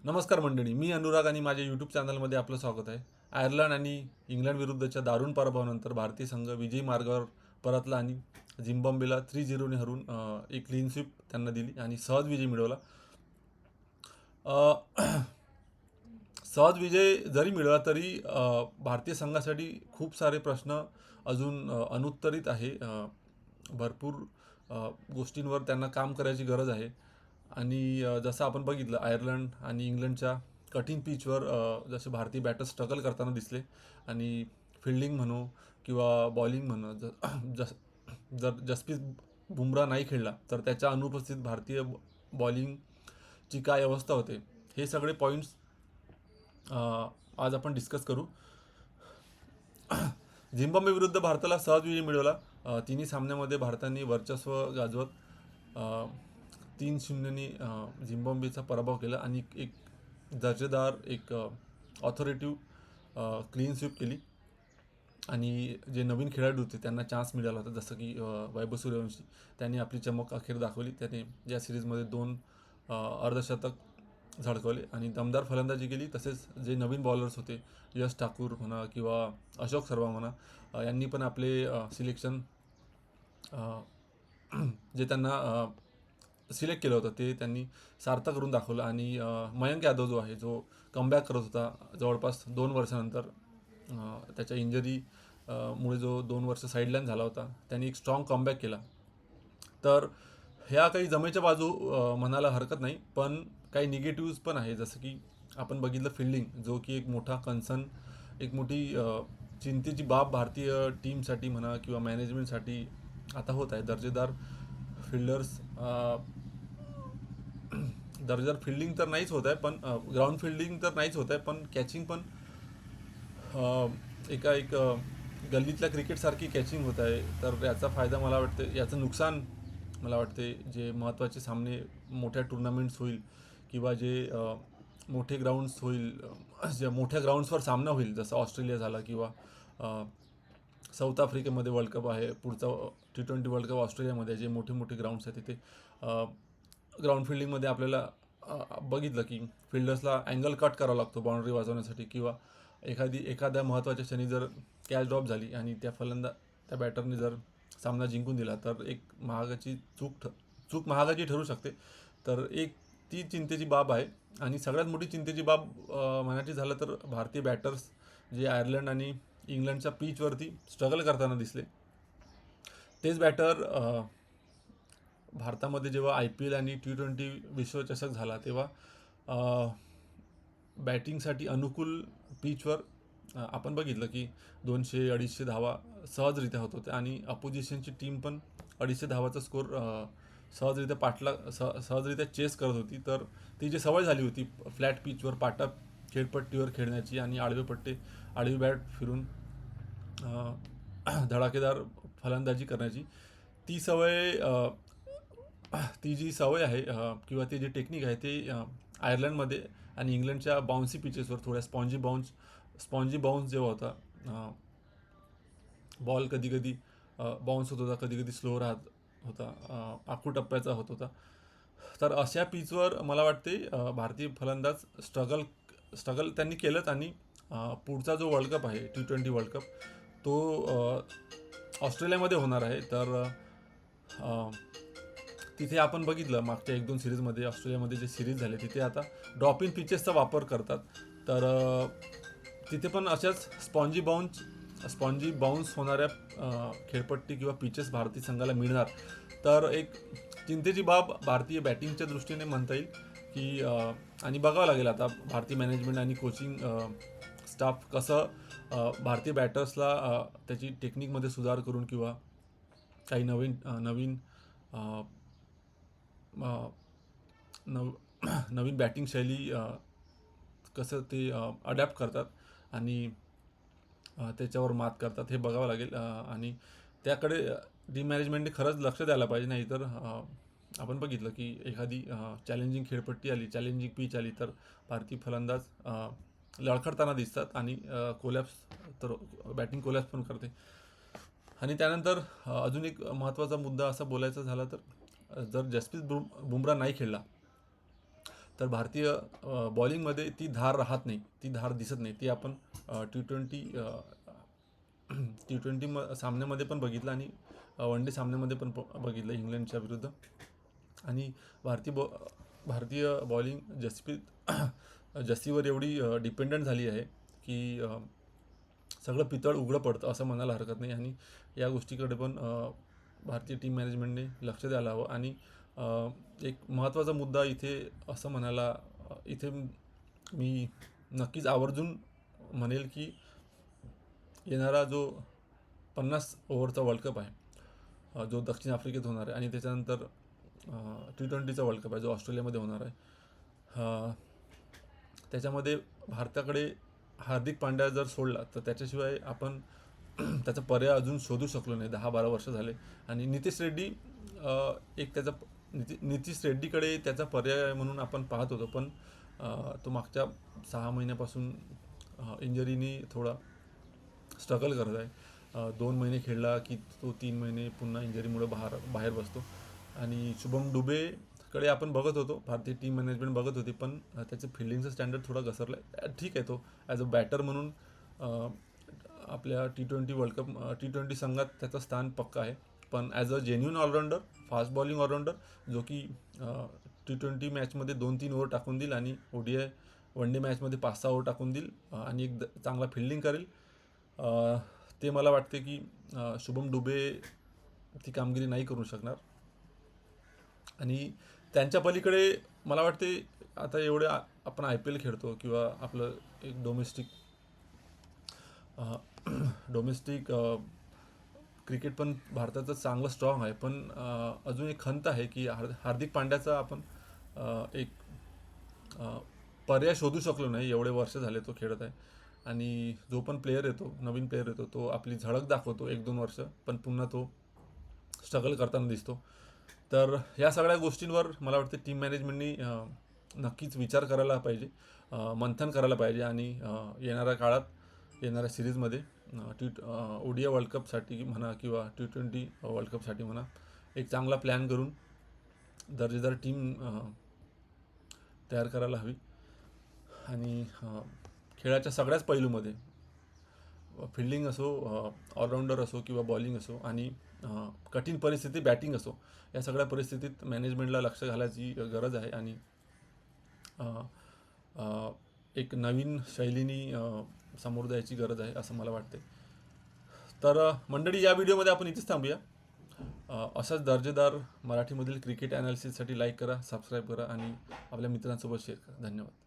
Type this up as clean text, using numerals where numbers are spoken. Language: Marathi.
नमस्कार मंडळी, मी अनुराग आणि माझ्या यूट्यूब चॅनलमध्ये आपलं स्वागत आहे. आयर्लंड आणि इंग्लंड विरुद्धच्या दारुण पराभवानंतर भारतीय संघ विजयी मार्गावर परतला आणि झिम्बाब्वेला 3-0 ने हरून एक क्लीन स्वीप त्यांना दिली आणि सहज विजय मिळवला. अ, सहज विजय जरी मिळवला तरी भारतीय संघासाठी खूप सारे प्रश्न अजून अनुत्तरित आहे. भरपूर गोष्टींवर त्यांना काम करायची गरज आहे. आणि जसं आपण बघितलं आयर्लंड आणि इंग्लंडच्या कठीण पिचवर जसे भारतीय बॅटर स्ट्रगल करताना दिसले. आणि फिल्डिंग म्हणू किंवा बॉलिंग म्हणू जस जर जसप्रीत बुमराह नाही खेळला तर त्याच्या अनुपस्थित भारतीय बॉलिंगची काय अवस्था होते, हे सगळे पॉईंट्स आज आपण डिस्कस करू. झिम्बाब्वे विरुद्ध भारताला सहज विजय मिळवला. तिन्ही सामन्यामध्ये भारताने वर्चस्व गाजवत 3-0 झिम्बाब्वेचा पराभव केला आणि एक दर्जेदार एक ऑथॉरेटिव्ह क्लीन स्वीप केली. आणि जे नवीन खेळाडू होते त्यांना चान्स मिळाला होता, जसं की वैभव सूर्यवंशी. त्यांनी आपली चमक अखेर दाखवली. त्याने या सिरीजमध्ये 2 अर्धशतक झळकवले आणि दमदार फलंदाजी केली. तसेच जे नवीन बॉलर्स होते, यश ठाकूर म्हणा किंवा अशोक शर्मा म्हणा, यांनी पण आपले सिलेक्शन जे त्यांना सिलेक्ट केलं होतं ते त्यांनी सार्थ करून दाखवलं. आणि मयंक यादव जो आहे, जो कमबॅक करत होता जवळपास 2 वर्षानंतर, त्याच्या इंजरी मुळे जो 2 वर्ष साईडलाईन झाला होता, त्यांनी एक स्ट्रॉंग कमबॅक केला. तर ह्या काही जमेच्या बाजू म्हणायला हरकत नाही, पण काही निगेटिव्ज पण आहे. जसं की आपण बघितलं फिल्डिंग, जो की एक मोठा कन्सर्न, एक मोठी चिंतेची बाब भारतीय टीमसाठी म्हणा किंवा मॅनेजमेंटसाठी आता होत आहे. फिल्डर्स दर्जेदार फिल्डिंग तर नाहीच होत आहे, पण ग्राउंड फिल्डिंग तर नाहीच होत आहे, पण कॅचिंग पण एक गल्लीतल्या क्रिकेटसारखी कॅचिंग होत आहे. तर याचा फायदा मला वाटते, याचं नुकसान मला वाटते, जे महत्त्वाचे सामने मोठ्या टुर्नामेंट्स होईल किंवा जे मोठे ग्राउंड्स होईल, ज्या मोठ्या ग्राउंड्सवर सामना होईल, जसं ऑस्ट्रेलिया झाला किंवा साऊथ आफ्रिकेमध्ये वर्ल्ड कप आहे, पुढचा T20 वर्ल्ड कप ऑस्ट्रेलियामध्ये, जे मोठे मोठे ग्राउंड्स आहेत तिथे ग्राउंड फिल्डिंगमध्ये आपल्याला बघितलं की फिल्डर्सला अँगल कट करावा लागतो बाउंड्री वाजवण्यासाठी, किंवा एखाद्या महत्त्वाच्या क्षणी जर कॅच ड्रॉप झाली आणि त्या बॅटरने जर सामना जिंकून दिला तर एक चूक महागाची ठरू शकते. तर ती चिंतेची बाब आहे. आणि सगळ्यात मोठी चिंतेची बाब म्हणायची झालं तर भारतीय बॅटर्स जे आयर्लंड आणि इंग्लंडच्या पिचवरती स्ट्रगल करताना दिसले, तेच बॅटर भारतामध्ये जेव्हा IPL आणि T20 विश्वचषक झाला तेव्हा बॅटिंगसाठी अनुकूल पिचवर आपण बघितलं की 200-250 धावा सहजरित्या होत होत्या आणि अपोजिशनची टीम पण 250 धावाचा स्कोर सहजरित्या चेस करत होती. तर ती जी सवय झाली होती फ्लॅट पिचवर पाटा खेळपट्टीवर खेळण्याची आणि आडवी बॅट फिरून धडाकेदार फलंदाजी करण्याची, ती जी सवय आहे किंवा ती जी टेक्निक आहे ते आयर्लंडमध्ये आणि इंग्लंडच्या बाउन्सी पिचेसवर थोड्या स्पॉन्जी बाउन्स जेव्हा होता, बॉल कधी कधी बाउन्स होत होता, कधी कधी स्लो राहत होता, आखू टप्प्याचा होत होता. तर अशा पिचवर मला वाटते भारतीय फलंदाज स्ट्रगल त्यांनी केलंच. आणि पुढचा जो वर्ल्ड कप आहे T20 वर्ल्ड कप, तो ऑस्ट्रेलियामध्ये होणार आहे. तर तिथे आपण बघितलं मागच्या 1-2 सिरीजमध्ये ऑस्ट्रेलियामध्ये जे सिरीज झाले तिथे आता ड्रॉप इन पिचेसचा वापर करतात. तर तिथे पण अशाच स्पॉन्जी बाउन्स होणाऱ्या खेळपट्टी किंवा पिचेस भारतीय संघाला मिळणार. तर एक चिंतेची बाब भारतीय बॅटिंगच्या दृष्टीने म्हणता येईल की आणि बघावं लागेल आता भारतीय मॅनेजमेंट आणि कोचिंग स्टाफ कसं भारतीय बॅटर्सला त्याची टेक्निकमध्ये सुधार करून किंवा काही नवीन नवीन बॅटिंग शैली कसं ते अडॅप्ट करतात आणि त्याच्यावर मात करतात, हे बघावं लागेल. आणि त्याकडे टीम मॅनेजमेंटने खरंच लक्ष द्यायला पाहिजे. नाही तर आपण बघितलं की एखादी चॅलेंजिंग पिच आली तर भारतीय फलंदाज लळखडताना दिसतात आणि बॅटिंग कोलॅप्स पण करते. आणि त्यानंतर अजून एक महत्त्वाचा मुद्दा असा बोलायचा झाला तर जर जसप्रीत बुमराह नाही खेळला तर भारतीय बॉलिंगमध्ये ती धार राहत नाही, ती धार दिसत नाही. ती आपण T20 T20 सामन्यामध्ये पण बघितलं आणि वन डे सामन्यामध्ये पण बघितलं इंग्लंडच्या विरुद्ध. आणि भारतीय बॉलिंग जस्सीवर एवढी डिपेंडंट झाली आहे की सगळं पितळ उघडं पडतं असं म्हणायला हरकत नाही. आणि या गोष्टीकडे पण भारतीय टीम मॅनेजमेंटने लक्ष द्यायला हवं. आणि एक महत्त्वाचा मुद्दा इथे असं म्हणायला इथे मी नक्कीच आवर्जून म्हणेल की येणारा जो 50 ओव्हरचा वर्ल्ड कप आहे, जो दक्षिण आफ्रिकेत होणार आहे, आणि त्याच्यानंतर T20चा वर्ल्ड कप आहे जो ऑस्ट्रेलियामध्ये होणार आहे. त्याच्यामध्ये भारताकडे हार्दिक पांड्या जर सोडला तर त्याच्याशिवाय आपण त्याचा पर्याय अजून शोधू शकलो नाही. 10-12 वर्ष झाले. आणि नितीश रेड्डी एक त्याचा नितीश रेड्डीकडे त्याचा पर्याय म्हणून आपण पाहत होतो, पण तो मागच्या 6 महिन्यापासून इंजरीनी थोडा स्ट्रगल करत आहे. 2 महिने खेळला की तो 3 महिने पुन्हा इंजरीमुळे बाहेर बसतो. आणि शुभम दुबेकडे आपण बघत होतो, भारतीय टीम मॅनेजमेंट बघत होती, पण त्याचं फिल्डिंगचं स्टँडर्ड थोडा घसरलं आहे. ठीक आहे, तो ॲज अ बॅटर म्हणून आपल्या T20 वर्ल्ड कप T20 संघात त्याचं स्थान पक्का आहे. पण as a genuine allrounder, fast bowling allrounder, जो की T20 मॅचमध्ये 2-3 ओव्हर टाकून देईल आणि ODI वन डे मॅचमध्ये 5-6 ओव्हर टाकून देईल आणि एक चांगला फिल्डिंग करेल, ते मला वाटते की शुभम दुबे ती कामगिरी नाही करू शकणार. आणि त्यांच्या पलीकडे मला वाटते आता एवढे आपण IPL खेळतो किंवा आपलं एक डोमेस्टिक क्रिकेट पण भारताचं चांगलं स्ट्रॉंग आहे. पण अजून एक खंत आहे की हार्दिक पांड्याचा आपण एक पर्याय शोधू शकलो नाही. एवढे वर्ष झाले तो खेळत आहे आणि जो पण प्लेयर येतो, नवीन प्लेयर येतो, तो आपली झळक दाखवतो 1-2 वर्ष, पण पुन्हा तो स्ट्रगल करताना दिसतो. तर या सगळ्या गोष्टींवर मला वाटतं टीम मॅनेजमेंटनी नक्कीच विचार करायला पाहिजे, मंथन करायला पाहिजे. आणि येणाऱ्या काळात, येणाऱ्या सिरीजमध्ये ODI वर्ल्ड कपसाठी म्हणा किंवा T20 वर्ल्ड कपसाठी म्हणा, एक चांगला प्लॅन करून दर्जेदार टीम तयार करायला हवी. आणि खेळाच्या सगळ्याच पैलूमध्ये, फिल्डिंग असो, ऑलराऊंडर असो किंवा बॉलिंग असो, आणि कठीण परिस्थिती बॅटिंग असो, या सगळ्या परिस्थितीत मॅनेजमेंटला लक्ष घालायची गरज आहे. आणि एक नवीन शैलीनी समोर जायची गरज आहे असं मला वाटते. तर मंडळी, या व्हिडिओमध्ये आपण इथेच थांबूया. अशाच दर्जेदार मराठीमधील क्रिकेट ॲनालिसिससाठी लाईक करा, सबस्क्राईब करा आणि आपल्या मित्रांसोबत शेअर करा. धन्यवाद.